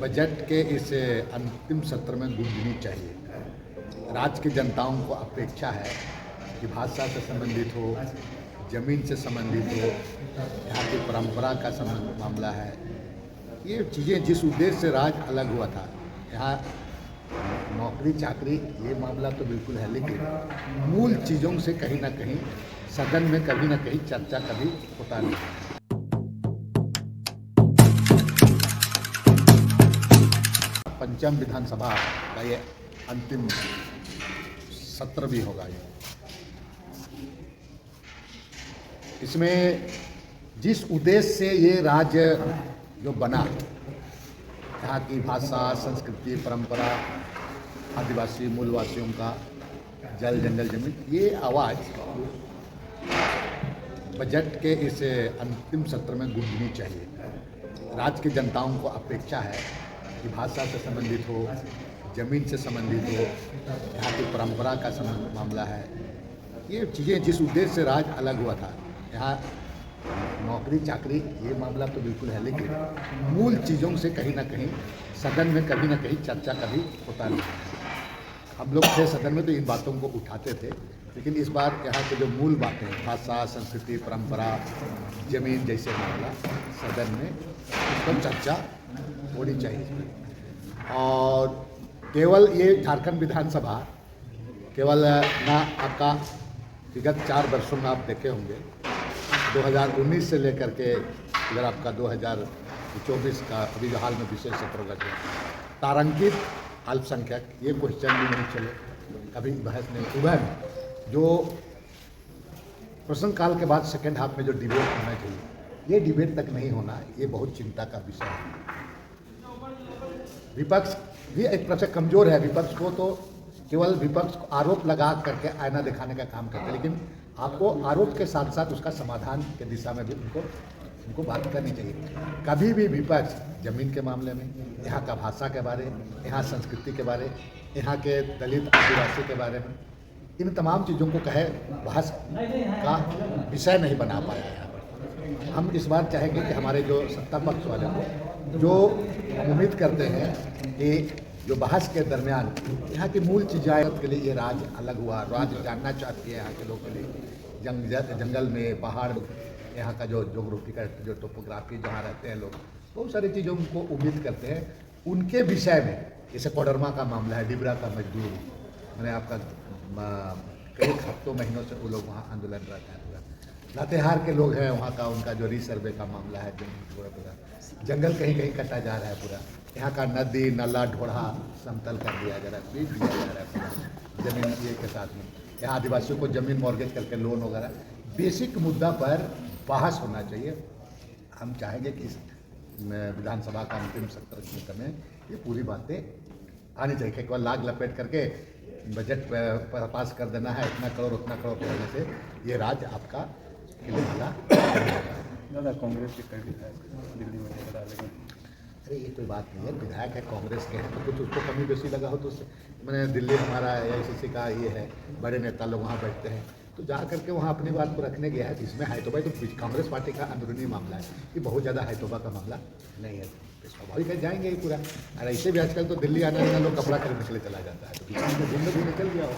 Budget के इस अंतिम सत्र में गूंजनी चाहिए। राज्य की जनताओं को अपेक्षा है कि भाषा से संबंधित हो, जमीन से संबंधित हो, यहाँ की परंपरा का संबंध मामला है। ये चीज़ें जिस उद्देश्य से राज्य अलग हुआ था, यहाँ नौकरी चाकरी ये मामला तो बिल्कुल है, लेकिन मूल चीज़ों से कहीं ना कहीं सदन में कभी ना कहीं चर्चा कभी होता नहीं है। पंचम विधानसभा का ये अंतिम सत्र भी होगा। ये इसमें जिस उद्देश्य से ये राज्य जो बना, यहाँ की भाषा, संस्कृति, परंपरा, आदिवासी मूलवासियों का जल जंगल जमीन, ये आवाज़ बजट के इस अंतिम सत्र में गूंजनी चाहिए। राज्य की जनताओं को अपेक्षा है कि भाषा से संबंधित हो, जमीन से संबंधित हो, यहाँ की परंपरा का संबंध मामला है। ये चीज़ें जिस उद्देश्य से राज्य अलग हुआ था, यहाँ नौकरी चाकरी ये मामला तो बिल्कुल है, लेकिन मूल चीज़ों से कहीं ना कहीं सदन में कभी ना कहीं चर्चा कभी होता नहीं है। हम लोग थे सदन में तो इन बातों को उठाते थे, लेकिन इस बार यहाँ के जो मूल बातें, भाषा, संस्कृति, परंपरा, जमीन जैसे मामला, सदन में उस पर चर्चा होनी चाहिए। और केवल ये झारखंड विधानसभा केवल ना आपका विगत 4 वर्षों में आप देखे होंगे, 2019 से लेकर के इधर आपका 2024 का अभी जो हाल में विशेष सत्र लगे, तारांकित अल्पसंख्यक, ये क्वेश्चन भी नहीं चले, कभी बहस नहीं। सुबह में जो प्रश्नकाल के बाद सेकेंड हाफ में जो डिबेट होना चाहिए, ये डिबेट तक नहीं होना, ये बहुत चिंता का विषय है। विपक्ष भी एक तरह से कमज़ोर है। विपक्ष को तो केवल विपक्ष को आरोप लगा करके आईना दिखाने का काम करते हैं, लेकिन आपको आरोप के साथ साथ उसका समाधान के दिशा में भी उनको बात करनी चाहिए। कभी भी विपक्ष जमीन के मामले में, यहाँ का भाषा के बारे, यहाँ संस्कृति के बारे, यहाँ के दलित आदिवासी के बारे में, इन तमाम चीज़ों को कहे बहस का विषय नहीं बना पाया यहाँ पर। हम इस बार चाहेंगे कि हमारे जो सत्ता पक्ष वाले को, जो उम्मीद करते हैं कि जो बहस के दरमियान यहाँ की मूल चीज़ों के लिए ये राज्य अलग हुआ, राज्य जानना चाहती है यहाँ के लोगों के लिए, जंगल में, पहाड़, यहाँ का जो जोग्राफी का जो टोपोग्राफी, जहाँ रहते हैं लोग, बहुत सारी चीज़ों को उम्मीद करते हैं। उनके विषय में, जैसे कोडरमा का मामला है, डिबरा का मजदूर, मैंने आपका कई हफ्तों महीनों से वो लोग वहाँ आंदोलन रहता है। पूरा लातेहार के लोग हैं, वहाँ का उनका जो रीसर्वे का मामला है, पूरा जंगल कहीं कहीं कटा जा रहा है। पूरा यहाँ का नदी नाला ढोढ़ा समतल कर दिया जा रहा है, पीट दिया जा रहा है पूरा जमीन ये के साथ में। यहाँ आदिवासियों को जमीन मॉर्गेज करके लोन वगैरह, बेसिक मुद्दा पर बहस होना चाहिए। हम चाहेंगे कि इस विधानसभा का अंतिम सत्र में ये पूरी बातें आनी चाहिए। केवल लाग लपेट करके बजट पास कर देना है, इतना करोड़ उतना करोड़ करने से ये राज्य आपका किला दादा कांग्रेस के कई विधायक दिल्ली में लड़ा, लेकिन अरे ये कोई बात नहीं है। विधायक है, कांग्रेस के हैं, तो कुछ उसको कमी बेसी लगा हो तो मैंने दिल्ली हमारा AICC का ये है, बड़े नेता लोग वहाँ बैठते हैं, तो जा करके वहाँ अपनी बात को रखने गया है। इसमें है तो भाई, तो कांग्रेस पार्टी का अंदरूनी मामला है, ये बहुत ज़्यादा हैतोबा का मामला नहीं है। स्वाभाविक है, जाएंगे ही पूरा। और ऐसे भी आजकल तो दिल्ली आने वाला लोग कपड़ा खरीदने के लिए चला जाता है, तो बीच में घूमने भी निकल गया हो।